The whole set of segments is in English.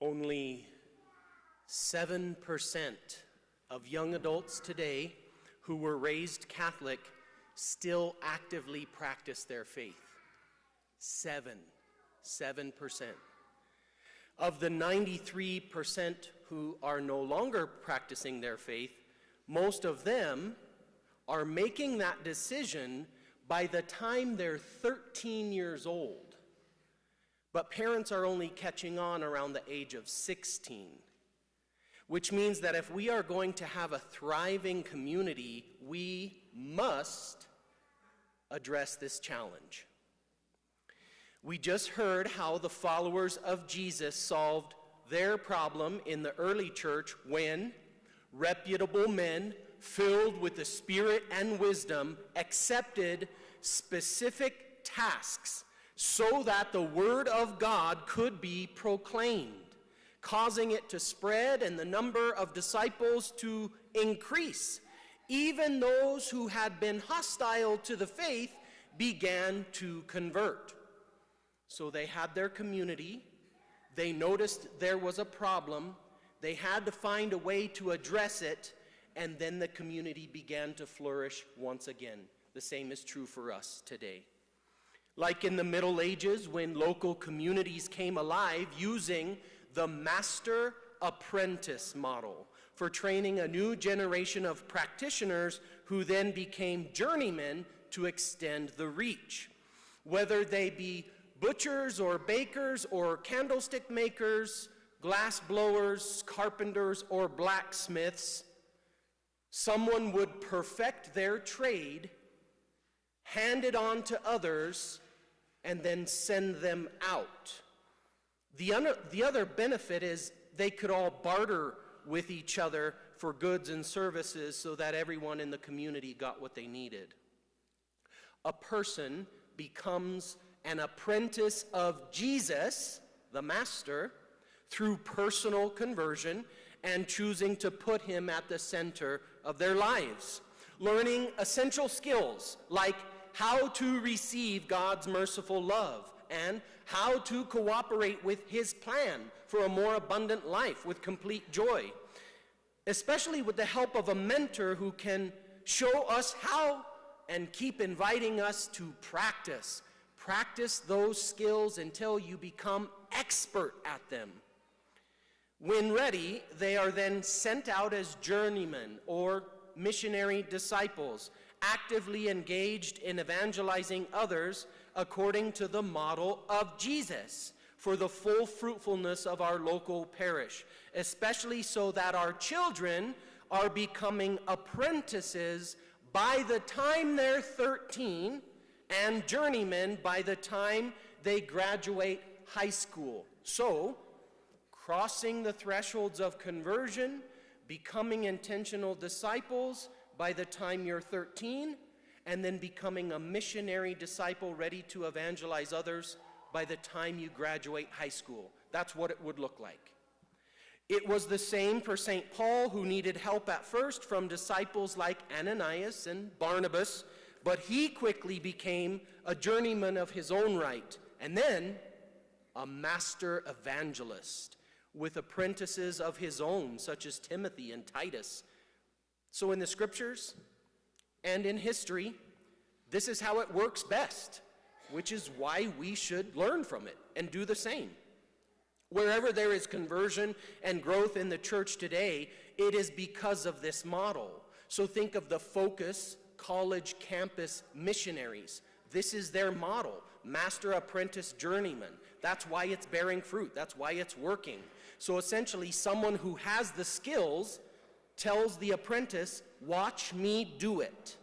Only 7% of young adults today who were raised Catholic still actively practice their faith. 7%. Of the 93% who are no longer practicing their faith, most of them are making that decision by the time they're 13 years old. But parents are only catching on around the age of 16, which means that if we are going to have a thriving community, we must address this challenge. We just heard how the followers of Jesus solved their problem in the early church when reputable men filled with the Spirit and wisdom accepted specific tasks so that the Word of God could be proclaimed, causing it to spread and the number of disciples to increase. Even those who had been hostile to the faith began to convert. So they had their community, they noticed there was a problem, they had to find a way to address it, and then the community began to flourish once again. The same is true for us today. Like in the Middle Ages, when local communities came alive using the master-apprentice model for training a new generation of practitioners who then became journeymen to extend the reach. Whether they be butchers or bakers or candlestick makers, glass blowers, carpenters, or blacksmiths, someone would perfect their trade, hand it on to others, and then send them out. The other benefit is they could all barter with each other for goods and services so that everyone in the community got what they needed. A person becomes an apprentice of Jesus, the Master, through personal conversion and choosing to put him at the center of their lives. Learning essential skills like how to receive God's merciful love and how to cooperate with his plan for a more abundant life with complete joy, especially with the help of a mentor who can show us how and keep inviting us to practice. Practice those skills until you become expert at them. When ready, they are then sent out as journeymen or missionary disciples, actively engaged in evangelizing others according to the model of Jesus for the full fruitfulness of our local parish, especially so that our children are becoming apprentices by the time they're 13 and journeymen by the time they graduate high school. So, crossing the thresholds of conversion, becoming intentional disciples by the time you're 13, and then becoming a missionary disciple ready to evangelize others by the time you graduate high school. That's what it would look like. It was the same for St. Paul, who needed help at first from disciples like Ananias and Barnabas, but he quickly became a journeyman of his own right, and then a master evangelist with apprentices of his own, such as Timothy and Titus. So in the scriptures and in history, this is how it works best, which is why we should learn from it and do the same. Wherever there is conversion and growth in the church today, it is because of this model. So think of the Focus College campus missionaries. This is their model, master apprentice journeyman. That's why it's bearing fruit. That's why it's working. So essentially, someone who has the skills tells the apprentice, watch me do it.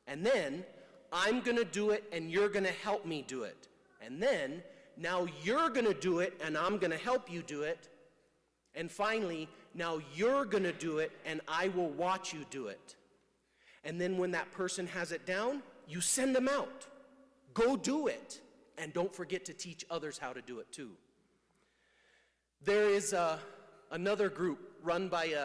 And then, I'm going to do it and you're going to help me do it. And then, now you're going to do it and I'm going to help you do it. And finally, now you're going to do it and I will watch you do it. And then when that person has it down, you send them out. Go do it. And don't forget to teach others how to do it too. There is another group run by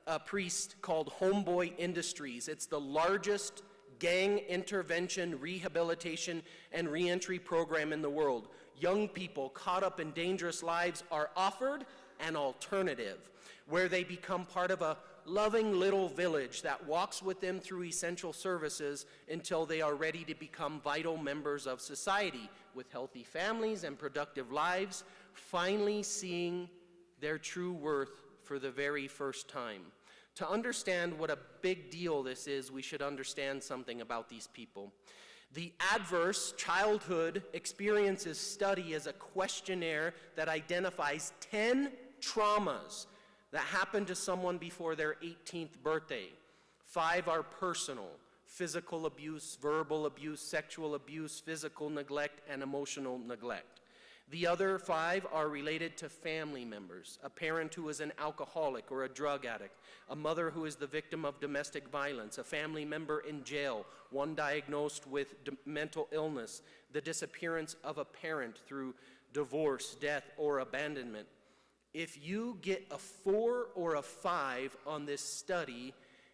a priest called Homeboy Industries. It's the largest gang intervention, rehabilitation, and reentry program in the world. Young people caught up in dangerous lives are offered an alternative, where they become part of a loving little village that walks with them through essential services until they are ready to become vital members of society with healthy families and productive lives, finally seeing their true worth for the very first time. To understand what a big deal this is, we should understand something about these people. The Adverse Childhood Experiences Study is a questionnaire that identifies 10 traumas that happen to someone before their 18th birthday. 5 are personal: physical abuse, verbal abuse, sexual abuse, physical neglect, and emotional neglect. The other 5 are related to family members: a parent who is an alcoholic or a drug addict, a mother who is the victim of domestic violence, a family member in jail, one diagnosed with mental illness, the disappearance of a parent through divorce, death, or abandonment. If you get a 4 or a 5 on this study,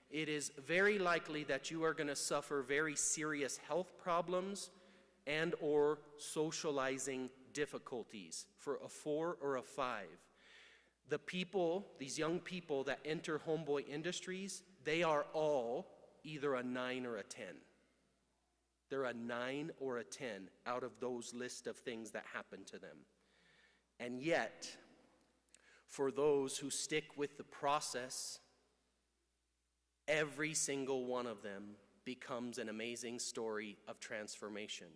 it is very likely that you are going to suffer very serious health problems and or socializing difficulties for a 4 or a 5. The people, these young people that enter Homeboy Industries, they are all either a 9 or a 10. They're a 9 or a 10 out of those list of things that happen to them. And yet, for those who stick with the process, every single one of them becomes an amazing story of transformation,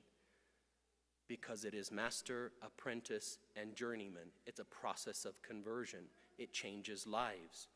because it is master, apprentice, and journeyman. It's a process of conversion. It changes lives.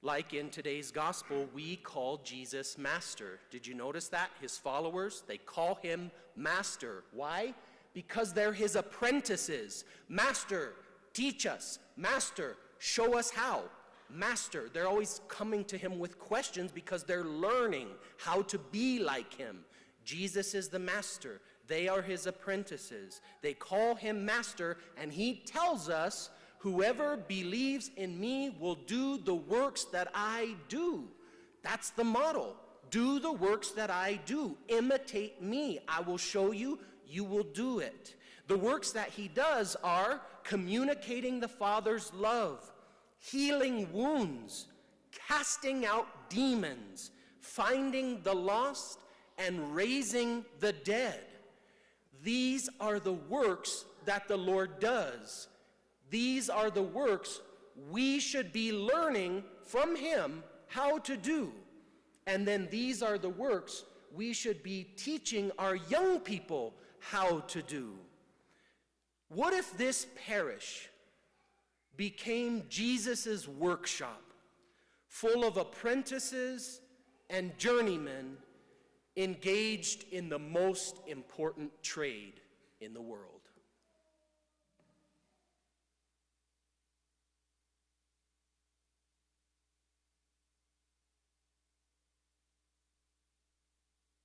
Like in today's gospel, we call Jesus Master. Did you notice that? His followers, they call him Master. Why? Because they're his apprentices. Master, teach us. Master, show us how. Master, they're always coming to him with questions because they're learning how to be like him. Jesus is the master. They are his apprentices. They call him Master, and he tells us, whoever believes in me will do the works that I do. That's the model. Do the works that I do. Imitate me. I will show you, you will do it. The works that he does are communicating the Father's love, healing wounds, casting out demons, finding the lost, and raising the dead. These are the works that the Lord does. These are the works we should be learning from him how to do. And then these are the works we should be teaching our young people how to do. What if this parish became Jesus' workshop, full of apprentices and journeymen engaged in the most important trade in the world?